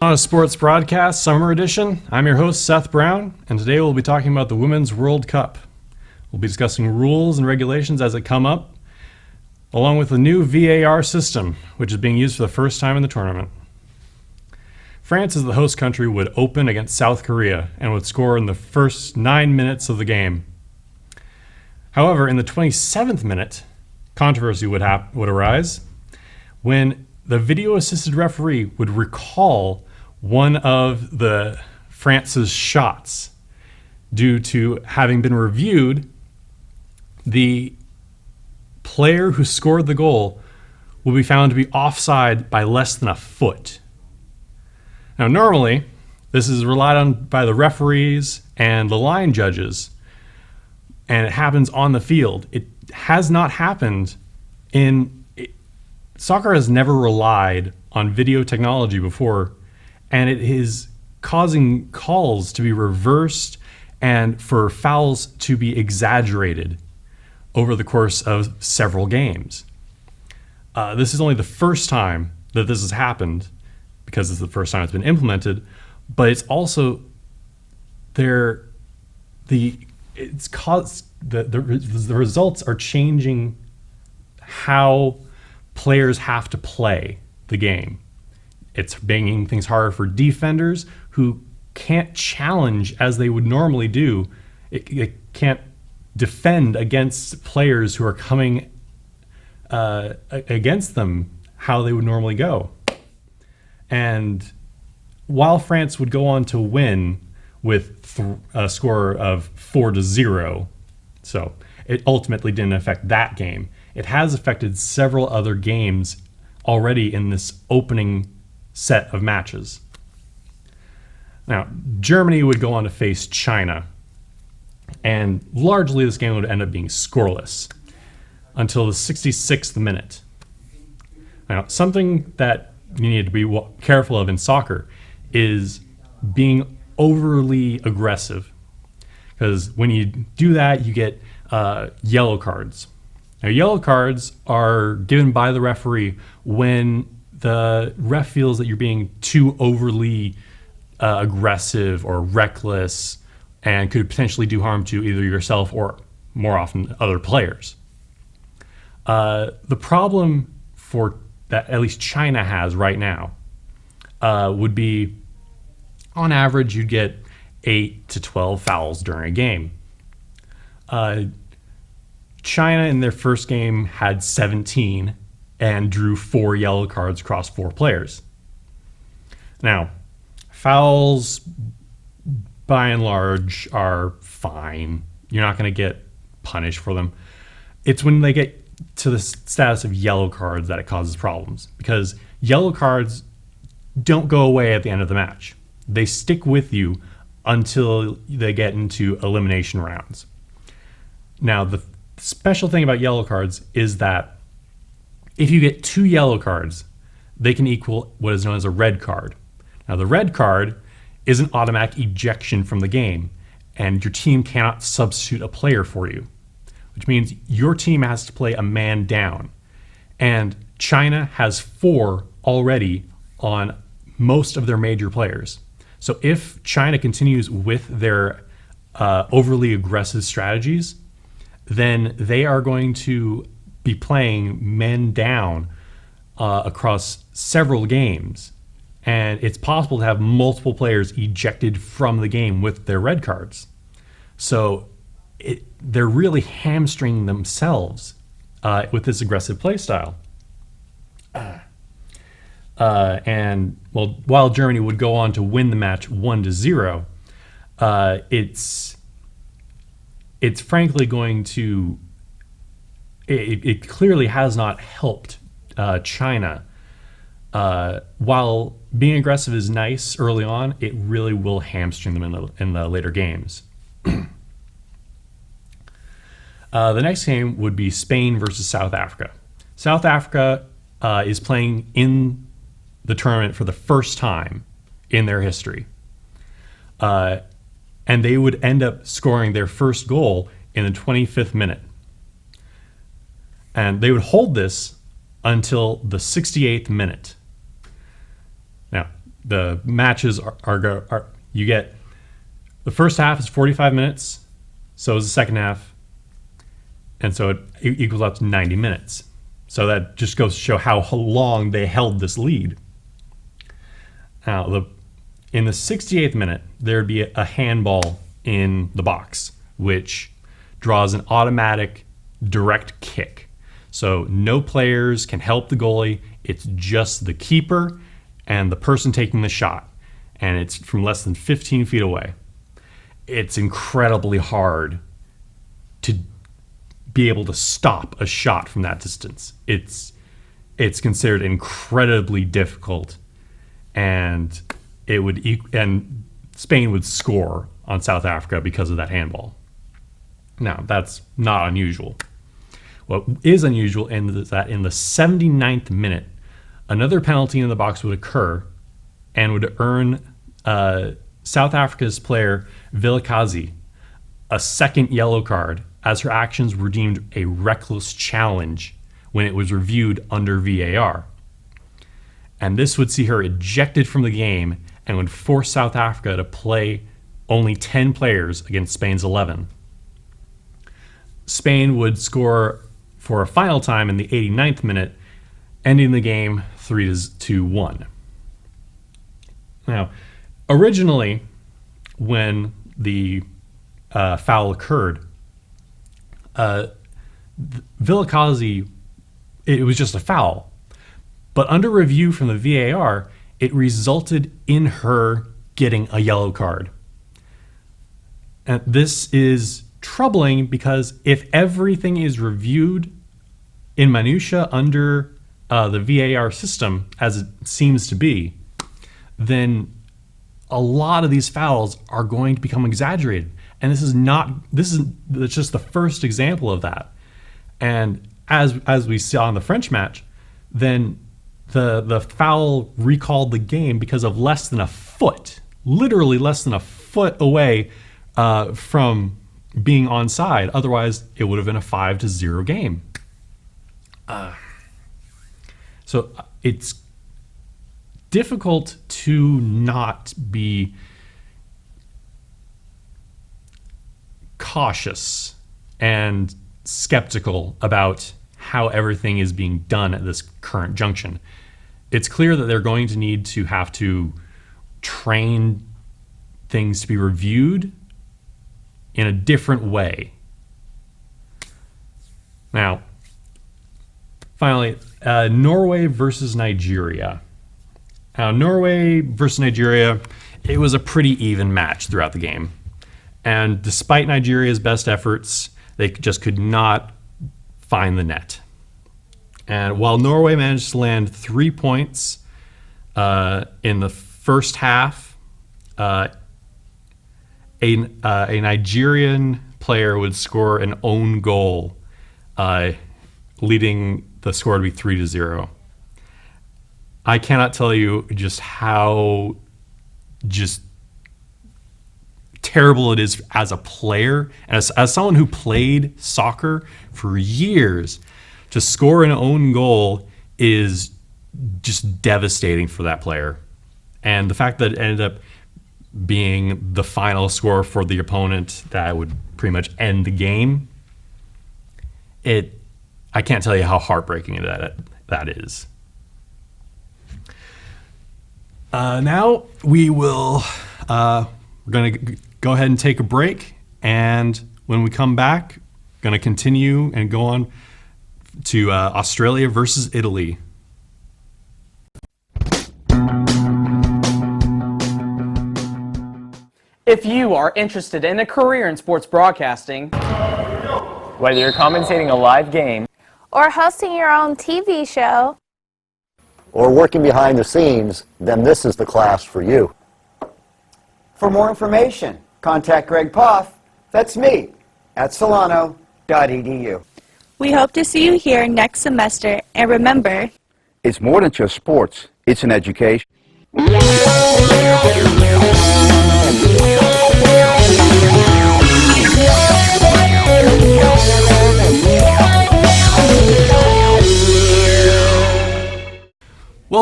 On a sports broadcast summer edition, I'm your host Seth Brown, and today we'll be talking about the Women's World Cup. We'll be discussing rules and regulations as they come up, along with the new VAR system, which is being used for the first time in the tournament. France, as the host country, would open against South Korea and would score in the first 9 minutes of the game. However, in the 27th minute, controversy would arise when the video-assisted referee would recall one of the France's shots due to having been reviewed. The player who scored the goal will be found to be offside by less than a foot. Now, normally, this is relied on by the referees and the line judges, and it happens on the field. It has not happened Soccer has never relied on video technology before, and it is causing calls to be reversed and for fouls to be exaggerated over the course of several games. This is only the first time that this has happened, because it's the first time it's been implemented, but it's also the results are changing how players have to play the game. It's making things harder for defenders who can't challenge as they would normally do. It can't defend against players who are coming against them how they would normally go. And while France would go on to win with a score of 4-0, so it ultimately didn't affect that game, it has affected several other games already in this opening set of matches. Now, Germany would go on to face China, and largely this game would end up being scoreless until the 66th minute. Now, something that you need to be careful of in soccer is being overly aggressive, because when you do that, you get yellow cards. Now, yellow cards are given by the referee when the ref feels that you're being too overly aggressive or reckless and could potentially do harm to either yourself or, more often, other players. The problem for that at least China has right now would be, on average, you'd get 8 to 12 fouls during a game. China in their first game had 17 and drew 4 yellow cards across 4 players. Now, fouls by and large are fine. You're not going to get punished for them. It's when they get to the status of yellow cards that it causes problems, because yellow cards don't go away at the end of the match. They stick with you until they get into elimination rounds. Now, the special thing about yellow cards is that if you get 2 yellow cards, they can equal what is known as a red card. Now, the red card is an automatic ejection from the game, and your team cannot substitute a player for you, which means your team has to play a man down. And China has 4 already on most of their major players. So if China continues with their overly aggressive strategies, then they are going to be playing men down across several games. And it's possible to have multiple players ejected from the game with their red cards. So they're really hamstringing themselves with this aggressive play style. And while Germany would go on to win the match 1-0, it's frankly going to, it clearly has not helped China. While being aggressive is nice early on, it really will hamstring them in the later games. The next game would be Spain versus South Africa. South Africa is playing in the tournament for the first time in their history. And they would end up scoring their first goal in the 25th minute. And they would hold this until the 68th minute. Now, the matches are you get the first half is 45 minutes, so is the second half, and so it equals out to 90 minutes. So that just goes to show how long they held this lead. Now, in the 68th minute, there would be a handball in the box, which draws an automatic direct kick. So no players can help the goalie. It's just the keeper and the person taking the shot. And it's from less than 15 feet away. It's incredibly hard to be able to stop a shot from that distance. It's considered incredibly difficult, and and Spain would score on South Africa because of that handball. Now, that's not unusual. What is unusual is that in the 79th minute, another penalty in the box would occur and would earn South Africa's player Vilakazi a second yellow card, as her actions were deemed a reckless challenge when it was reviewed under VAR. And this would see her ejected from the game and would force South Africa to play only 10 players against Spain's 11. Spain would score for a final time in the 89th minute, ending the game 3-1. Now, originally, when the foul occurred, Vilakazi, it was just a foul. But under review from the VAR, it resulted in her getting a yellow card. And this is troubling because if everything is reviewed in minutia under the VAR system, as it seems to be, then a lot of these fouls are going to become exaggerated. And this is just the first example of that. And as we saw in the French match, then the foul recalled the game because of less than a foot, literally less than a foot away from being onside. Otherwise, it would have been a 5-0 game. So it's difficult to not be cautious and skeptical about how everything is being done at this current junction. It's clear that they're going to need to have to train things to be reviewed in a different way. Now, finally, Norway versus Nigeria. Now, Norway versus Nigeria, it was a pretty even match throughout the game. And despite Nigeria's best efforts, they just could not find the net. And while Norway managed to land 3 points in the first half, a Nigerian player would score an own goal, leading the score to be 3-0. I cannot tell you just how terrible it is as a player, and as someone who played soccer for years, to score an own goal is just devastating for that player. And the fact that it ended up being the final score for the opponent that would pretty much end the game, I can't tell you how heartbreaking that is. Now we will we're going to go ahead and take a break, and when we come back, going to continue and go on to Australia versus Italy. If you are interested in a career in sports broadcasting, whether you're commentating a live game or hosting your own TV show, or working behind the scenes, then this is the class for you. For more information, contact Greg Poff, that's me, at solano.edu. We hope to see you here next semester, and remember, it's more than just sports, it's an education.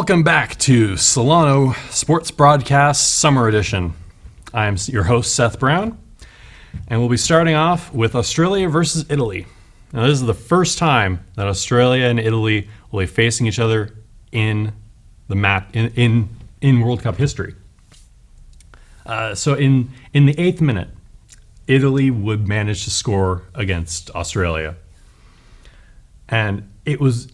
Welcome back to Solano Sports Broadcast Summer Edition. I'm your host, Seth Brown, and we'll be starting off with Australia versus Italy. Now, this is the first time that Australia and Italy will be facing each other in the in World Cup history. So in the 8th minute, Italy would manage to score against Australia. And it was,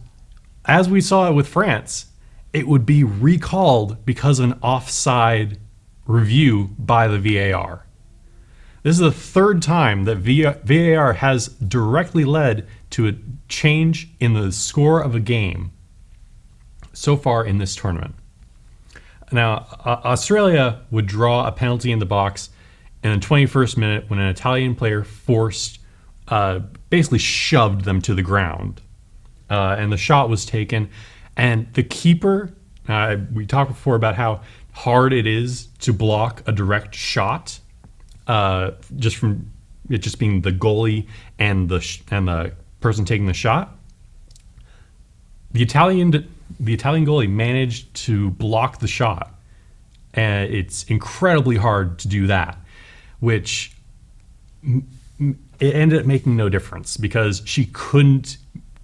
as we saw it with France, it would be recalled because of an offside review by the VAR. This is the third time that VAR has directly led to a change in the score of a game so far in this tournament. Now, Australia would draw a penalty in the box in the 21st minute when an Italian player basically shoved them to the ground. And the shot was taken. And the keeper, we talked before about how hard it is to block a direct shot, just from it just being the goalie and the person taking the shot. The Italian goalie managed to block the shot, and it's incredibly hard to do that, which it ended up making no difference because she couldn't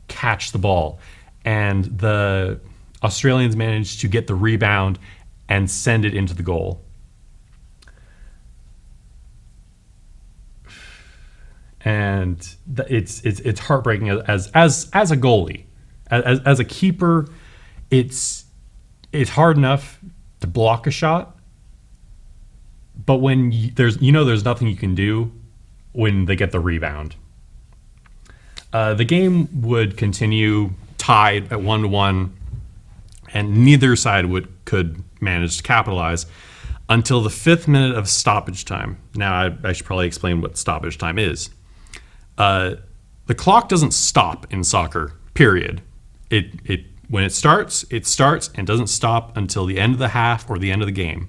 catch the ball, and the Australians managed to get the rebound and send it into the goal. And it's heartbreaking as a goalie, as a keeper. It's hard enough to block a shot, but when there's nothing you can do when they get the rebound. The game would continue tied at 1-1, and neither side could manage to capitalize until the 5th minute of stoppage time. Now, I should probably explain what stoppage time is. The clock doesn't stop in soccer, period. When it starts and doesn't stop until the end of the half or the end of the game.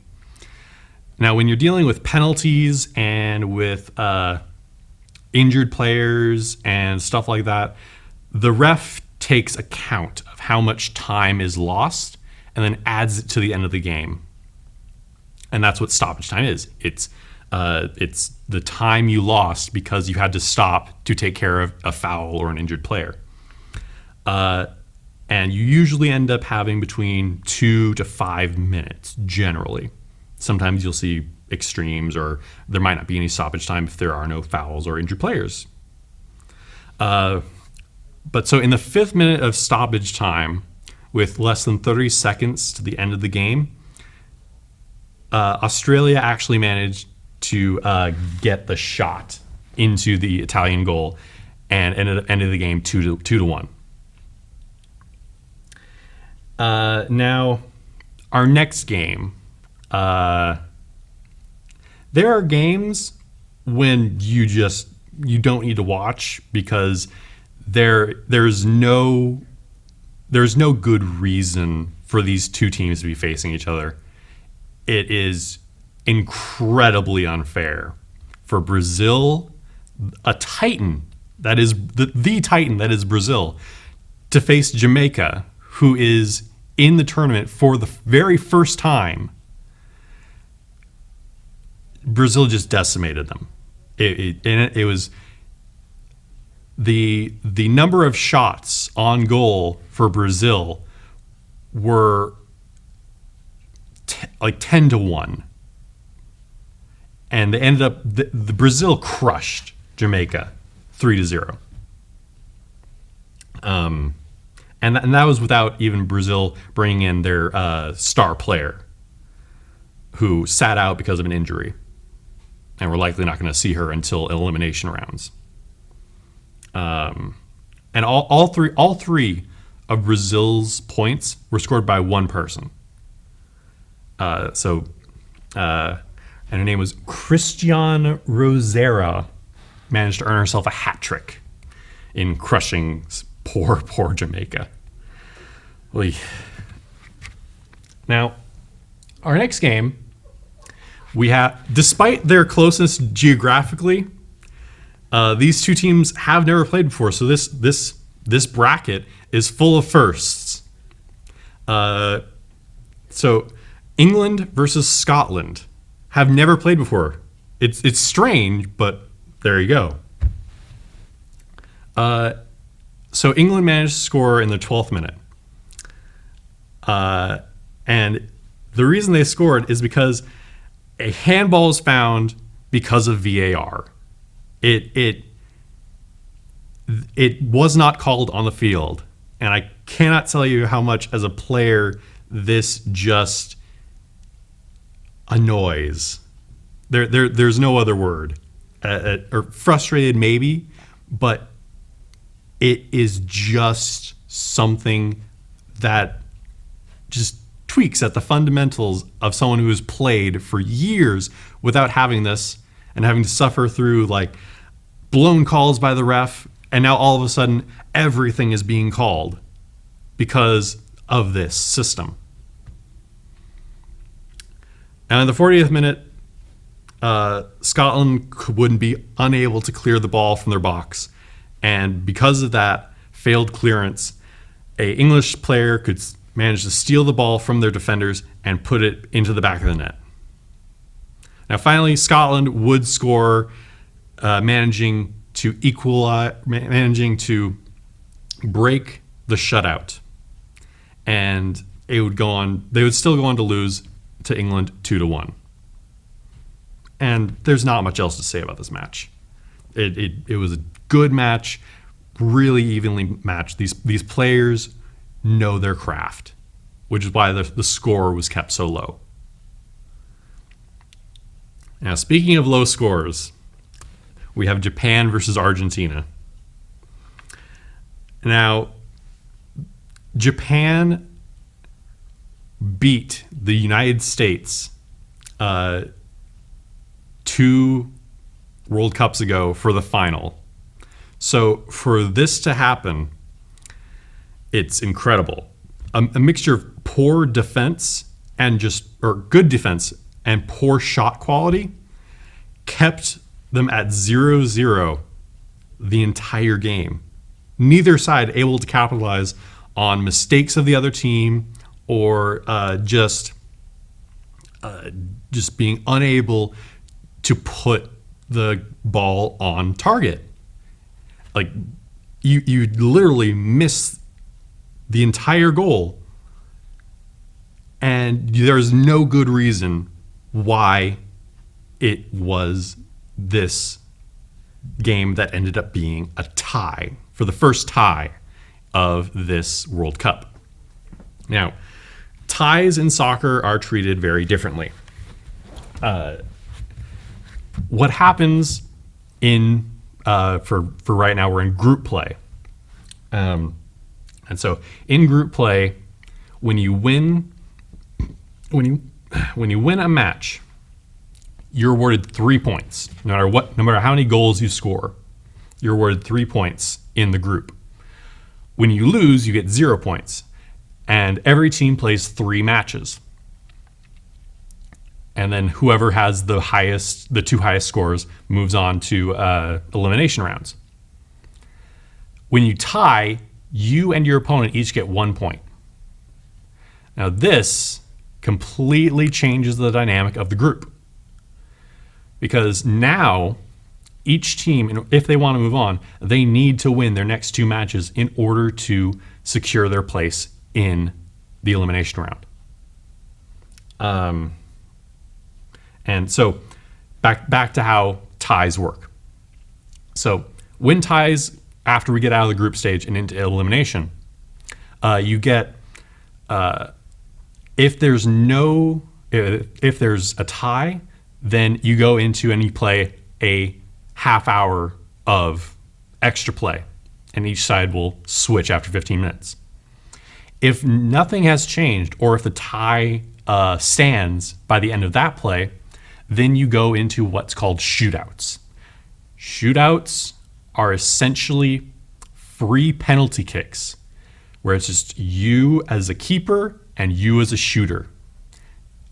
Now, when you're dealing with penalties and with injured players and stuff like that, the ref takes account of how much time is lost and then adds it to the end of the game. And that's what stoppage time is. It's the time you lost because you had to stop to take care of a foul or an injured player. And you usually end up having between 2 to 5 minutes, generally. Sometimes you'll see extremes, or there might not be any stoppage time if there are no fouls or injured players. But so in the 5th minute of stoppage time, with less than 30 seconds to the end of the game, Australia actually managed to get the shot into the Italian goal and ended the game 2-1. Now, our next game. There are games when you don't need to watch because there's no good reason for these two teams to be facing each other. It is incredibly unfair for Brazil, a titan that is the titan that is Brazil, to face Jamaica, who is in the tournament for the very first time. Brazil just decimated them. It was the number of shots on goal for Brazil were like 10-1, and they ended up the Brazil crushed Jamaica 3-0. And that was without even Brazil bringing in their star player, who sat out because of an injury, and we're likely not going to see her until elimination rounds. And all three of Brazil's points were scored by one person. And her name was Christiane Rosera. Managed to earn herself a hat trick in crushing poor Jamaica. Now, our next game, we have, despite their closeness geographically, these two teams have never played before. So this bracket is full of firsts. So England versus Scotland have never played before. It's strange, but there you go. So England managed to score in the 12th minute. And the reason they scored is because a handball was found because of VAR. It was not called on the field. And I cannot tell you how much as a player this just annoys. There's no other word. Or frustrated maybe, but it is just something that just tweaks at the fundamentals of someone who has played for years without having this and having to suffer through like blown calls by the ref, and now all of a sudden everything is being called because of this system. And in the 40th minute, Scotland wouldn't be unable to clear the ball from their box, and because of that failed clearance, a English player could manage to steal the ball from their defenders and put it into the back of the net. Now, finally, Scotland would score, managing to break the shutout, and it would go on. They would still go on to lose to England 2-1. And there's not much else to say about this match. It was a good match, really evenly matched. These players know their craft, which is why the score was kept so low. Now, speaking of low scores, we have Japan versus Argentina. Now, Japan beat the United States 2 World Cups ago for the final. So for this to happen, it's incredible. A mixture of poor defense and good defense and poor shot quality kept them at 0-0 the entire game. Neither side able to capitalize on mistakes of the other team or just being unable to put the ball on target. Like you literally miss the entire goal, and there's no good reason why it was this game that ended up being a tie for the first tie of this World Cup. Now, ties in soccer are treated very differently. What happens in for right now, we're in group play, and so in group play, when you win a match, you're awarded 3 points. No matter how many goals you score, you're awarded 3 points in the group. When you lose, you get 0 points, and every team plays 3 matches. And then whoever has the 2 highest scores moves on to elimination rounds. When you tie, you and your opponent each get 1 point. Now this completely changes the dynamic of the group, because now each team, if they want to move on, they need to win their next 2 matches in order to secure their place in the elimination round. And so back to how ties work. So win ties after we get out of the group stage and into elimination, you get if there's a tie, then you go into and you play a half hour of extra play, and each side will switch after 15 minutes. If nothing has changed, or if the tie stands by the end of that play, then you go into what's called shootouts. Shootouts are essentially free penalty kicks, where it's just you as a keeper and you as a shooter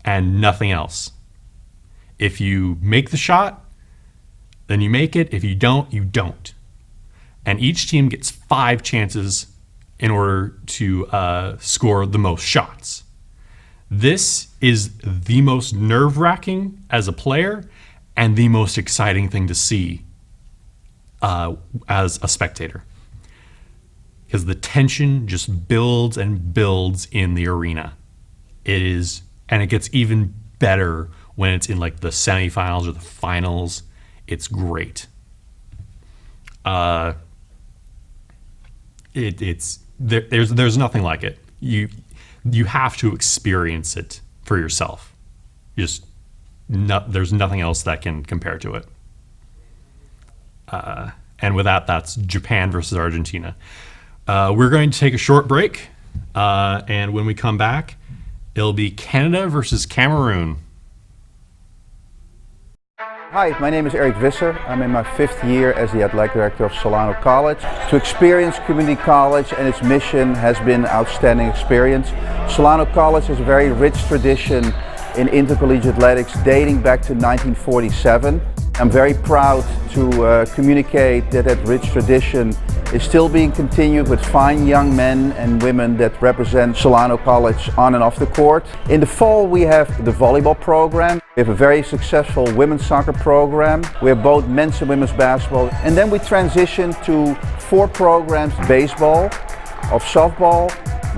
and nothing else. If you make the shot, then you make it. If you don't, you don't. And each team gets 5 chances in order to score the most shots. This is the most nerve-wracking as a player and the most exciting thing to see as a spectator. Because the tension just builds and builds in the arena. And it gets even better when it's in like the semifinals or the finals. It's great. There's nothing like it. You have to experience it for yourself. There's nothing else that can compare to it. And with that, that's Japan versus Argentina. We're going to take a short break, and when we come back, it'll be Canada versus Cameroon. Hi, my name is Eric Visser. I'm in my 5th year as the Athletic Director of Solano College. To experience community college and its mission has been an outstanding experience. Solano College has a very rich tradition in intercollegiate athletics dating back to 1947. I'm very proud to communicate that rich tradition is still being continued with fine young men and women that represent Solano College on and off the court. In the fall we have the volleyball program. We have a very successful women's soccer program. We have both men's and women's basketball. And then we transition to 4 programs: baseball, of softball,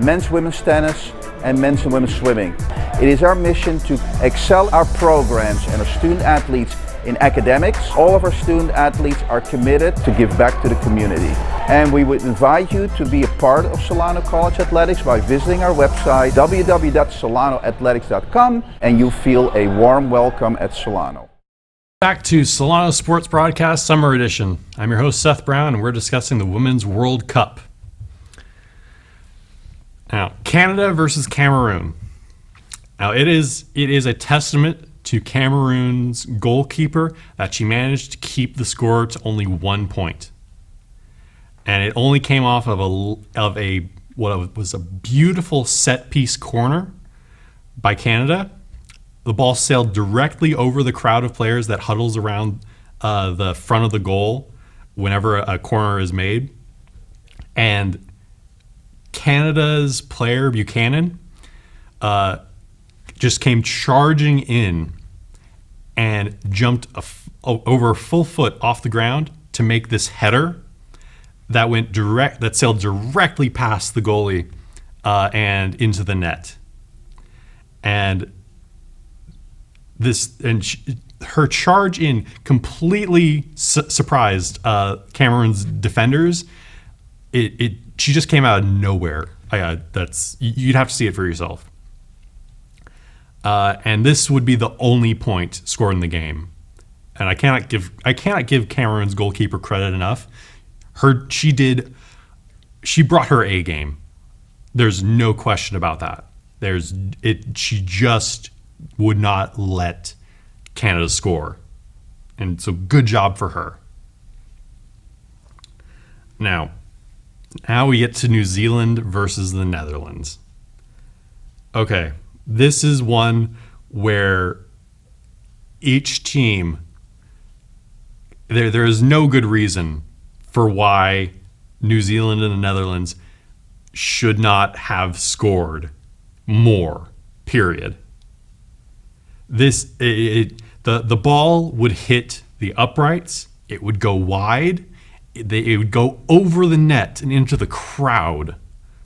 men's women's tennis, and men's and women's swimming. It is our mission to excel our programs and our student athletes in academics. All of our student athletes are committed to give back to the community. And we would invite you to be a part of Solano College Athletics by visiting our website www.solanoathletics.com, and you feel a warm welcome at Solano. Back to Solano Sports Broadcast Summer Edition. I'm your host, Seth Brown, and we're discussing the Women's World Cup. Now, Canada versus Cameroon. Now, it is a testament to Cameroon's goalkeeper that she managed to keep the score to only 1 point. And it only came off of what was a beautiful set-piece corner by Canada. The ball sailed directly over the crowd of players that huddles around the front of the goal whenever a corner is made. And Canada's player, Buchanan, just came charging in and jumped over a full foot off the ground to make this header that sailed directly past the goalie and into the net. And her charge in completely surprised Cameroon's defenders. She just came out of nowhere. You'd have to see it for yourself. And this would be the only point scored in the game. And I cannot give Cameroon's goalkeeper credit enough. She brought her A game. There's no question about that. She just would not let Canada score. And so good job for her. Now we get to New Zealand versus the Netherlands. Okay, this is one where each team, there is no good reason for why New Zealand and the Netherlands should not have scored more, period. The ball would hit the uprights, it would go wide, it would go over the net and into the crowd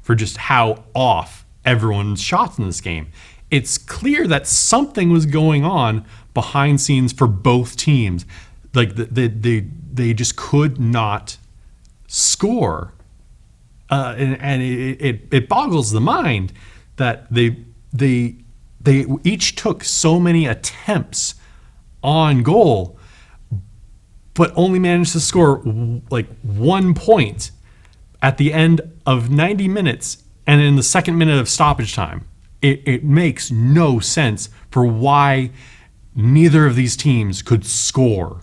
for just how off everyone's shots in this game. It's clear that something was going on behind scenes for both teams. Like they just could not score, and it boggles the mind that they each took so many attempts on goal, but only managed to score like 1 point at the end of 90 minutes and in the second minute of stoppage time. It makes no sense for why neither of these teams could score.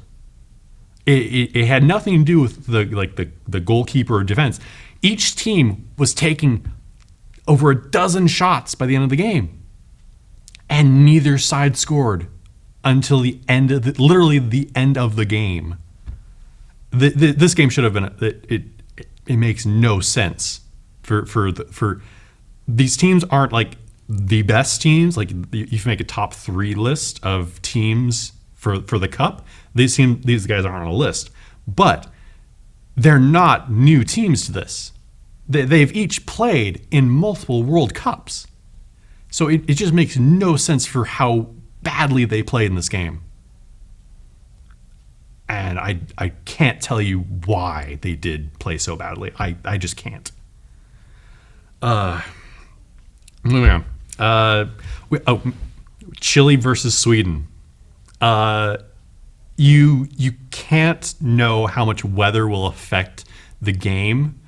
It had nothing to do with the goalkeeper or defense. Each team was taking over a dozen shots by the end of the game, and neither side scored until the end of the end of the game. This game should have been. It makes no sense for these teams aren't like the best teams, like if you make a top 3 list of teams for the Cup, these guys aren't on a list, but they're not new teams to this. They've each played in multiple World Cups. So it just makes no sense for how badly they played in this game. And I can't tell you why they did play so badly. I just can't. Moving on. Chile versus Sweden. You can't know how much weather will affect the game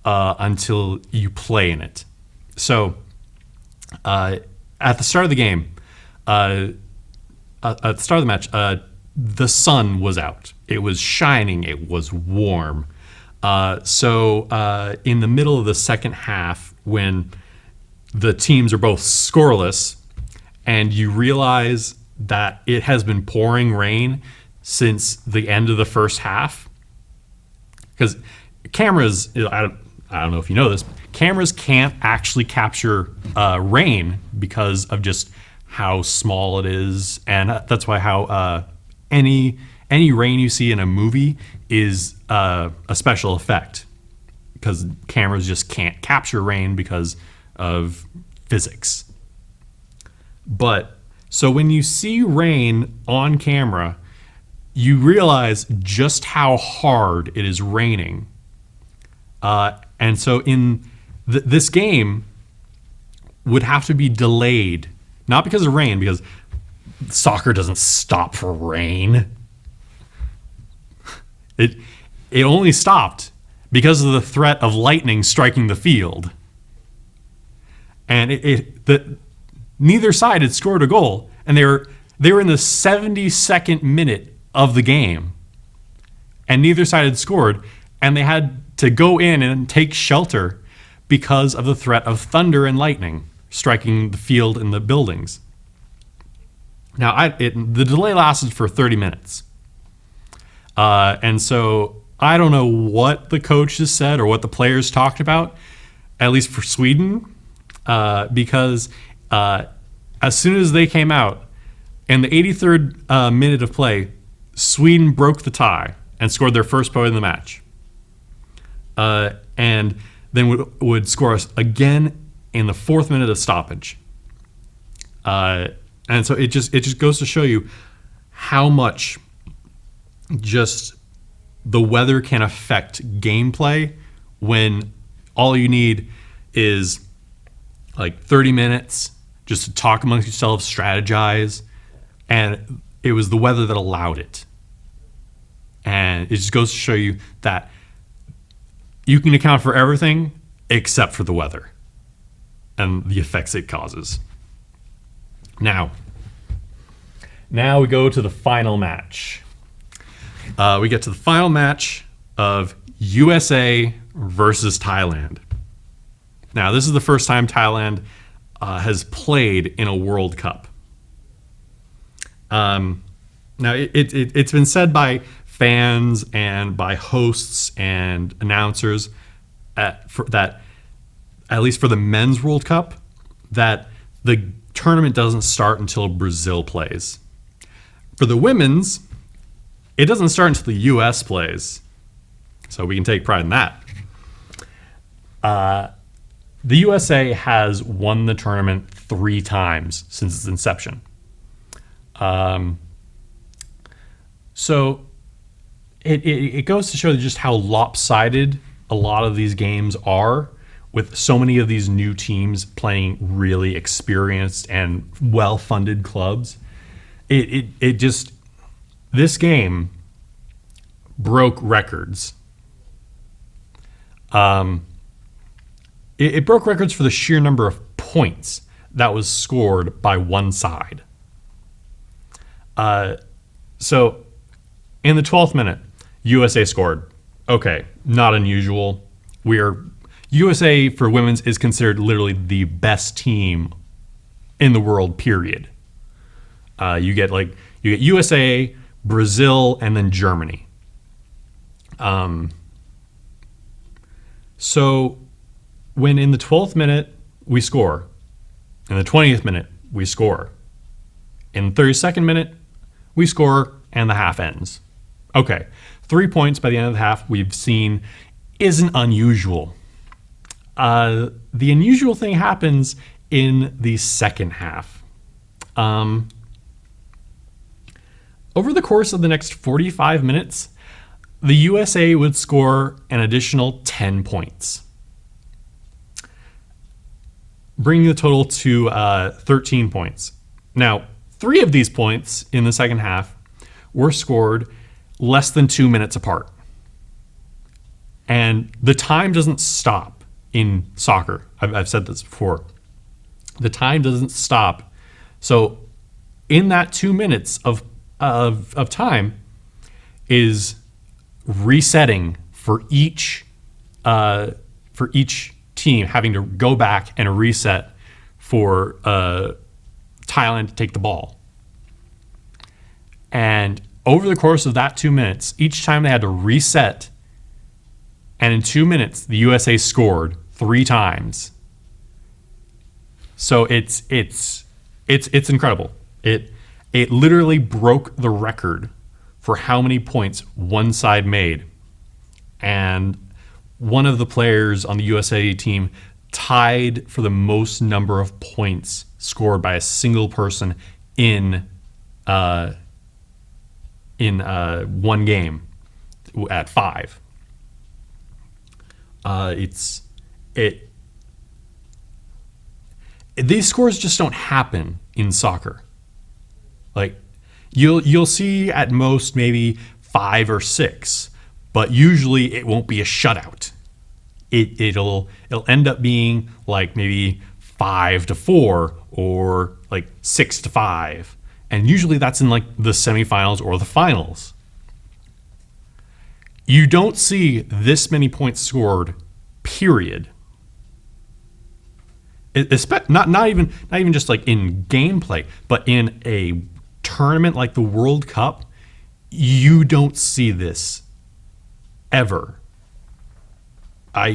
until you play in it. So at the start of the game, at the start of the match, the sun was out. It was shining. It was warm. So in the middle of the second half, when the teams are both scoreless, and you realize that it has been pouring rain since the end of the first half, because cameras, I don't know if you know this, cameras can't actually capture rain because of just how small it is, and that's why how any rain you see in a movie is a special effect, because cameras just can't capture rain because of physics. But so when you see rain on camera, you realize just how hard it is raining. And so in this game would have to be delayed, not because of rain, because soccer doesn't stop for rain. It only stopped because of the threat of lightning striking the field. And neither side had scored a goal, and they were in the 72nd minute of the game, and neither side had scored, and they had to go in and take shelter because of the threat of thunder and lightning striking the field and the buildings. Now, the delay lasted for 30 minutes, and so I don't know what the coaches said or what the players talked about, at least for Sweden. Because as soon as they came out, in the 83rd minute of play, Sweden broke the tie and scored their first point in the match. And then would score us again in the 4th minute of stoppage. And so it just goes to show you how much just the weather can affect gameplay when all you need is like 30 minutes just to talk amongst yourselves, strategize, and it was the weather that allowed it. And it just goes to show you that you can account for everything except for the weather and the effects it causes. Now we go to the final match. We get to the final match of USA versus Thailand. Now, this is the first time Thailand has played in a World Cup. Now, it's been said by fans and by hosts and announcers that, at least for the men's World Cup, that the tournament doesn't start until Brazil plays. For the women's, it doesn't start until the U.S. plays. So we can take pride in that. The USA has won the tournament 3 times since its inception. So it goes to show just how lopsided a lot of these games are, with so many of these new teams playing really experienced and well-funded clubs. This game broke records. It broke records for the sheer number of points that was scored by one side. So in the 12th minute, USA scored. Okay, not unusual. USA for women's is considered literally the best team in the world, period. You get USA, Brazil, and then Germany. So when in the 12th minute we score, In the 20th minute, we score. In the 32nd minute, we score and the half ends. Okay, 3 points by the end of the half we've seen isn't unusual. The unusual thing happens in the second half. Over the course of the next 45 minutes, the USA would score an additional 10 points, bringing the total to 13 points. Now, 3 of these points in the second half were scored less than 2 minutes apart. And the time doesn't stop in soccer. I've said this before. The time doesn't stop. So in that 2 minutes of time is resetting for each team having to go back and reset for Thailand to take the ball. And over the course of that 2 minutes, each time they had to reset, and in 2 minutes, the USA scored 3 times. So it's incredible. It literally broke the record for how many points one side made. And one of the players on the USA team tied for the most number of points scored by a single person in one game at 5. These scores just don't happen in soccer. Like you'll see at most maybe 5 or 6, but usually it won't be a shutout. It'll end up being like maybe 5-4 or like 6-5. And usually that's in like the semifinals or the finals. You don't see this many points scored, period. Not even just like in gameplay, but in a tournament like the World Cup, you don't see this ever. There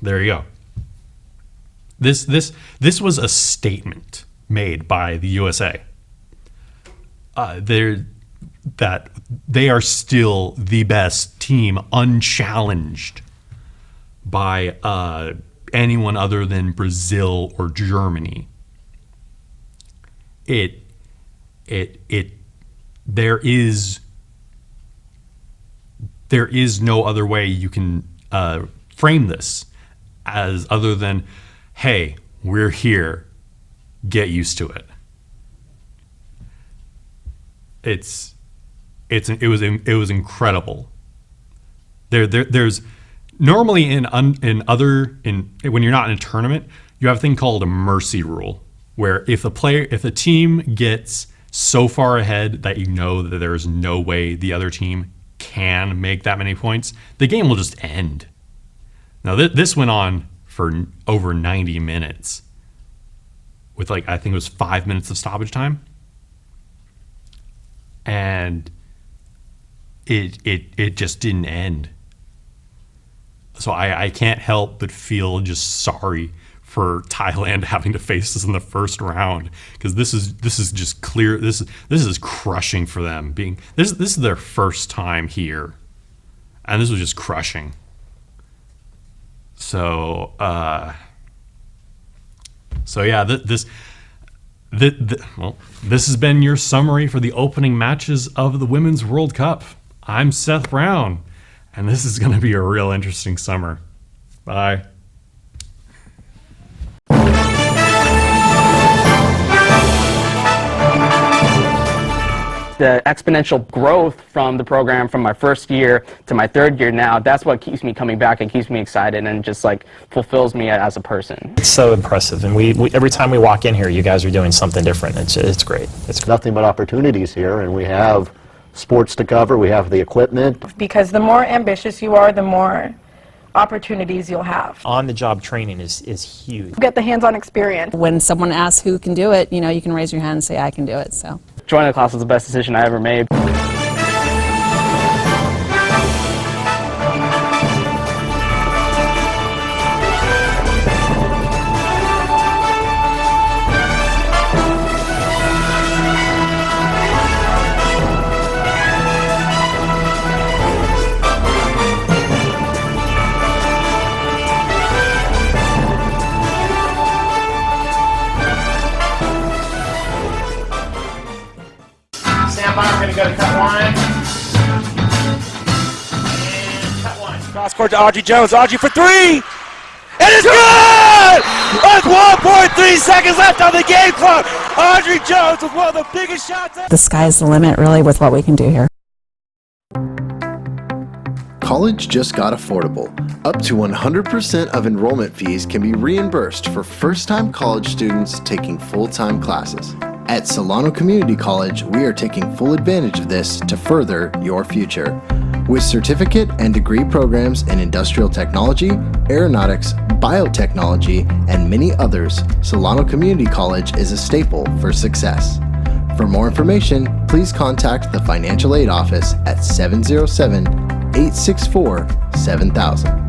you go. This was a statement made by the USA. That they are still the best team, unchallenged by anyone other than Brazil or Germany. There is no other way you can frame this as other than, hey, we're here, get used to it. It was incredible. There's normally when you're not in a tournament, you have a thing called a mercy rule, where if the team gets so far ahead that you know that there is no way the other team can make that many points, the game will just end. Now this went on for over 90 minutes with I think it was 5 minutes of stoppage time. And it just didn't end. So I can't help but feel just sorry for Thailand having to face this in the first round, because this is just clear. This is crushing for them. This is their first time here, and this was just crushing. So yeah, this has been your summary for the opening matches of the Women's World Cup. I'm Seth Brown, and this is going to be a real interesting summer. Bye. The exponential growth from the program from my first year to my third year now, that's what keeps me coming back and keeps me excited and just fulfills me as a person. It's so impressive, and we every time we walk in here, you guys are doing something different. It's great. It's Nothing but opportunities here, and we have sports to cover, we have the equipment. Because the more ambitious you are, the more opportunities you'll have. On-the-job training is huge. Get the hands-on experience. When someone asks who can do it, you can raise your hand and say, I can do it. So Joining the class was the best decision I ever made. Cross court to Audrey Jones. Audrey for three. It is good! With 1.3 seconds left on the game clock. Audrey Jones with one of the biggest shots ever. The sky's the limit, really, with what we can do here. College just got affordable. Up to 100% of enrollment fees can be reimbursed for first-time college students taking full-time classes. At Solano Community College, we are taking full advantage of this to further your future. With certificate and degree programs in industrial technology, aeronautics, biotechnology, and many others, Solano Community College is a staple for success. For more information, please contact the Financial Aid Office at 707-864-7000.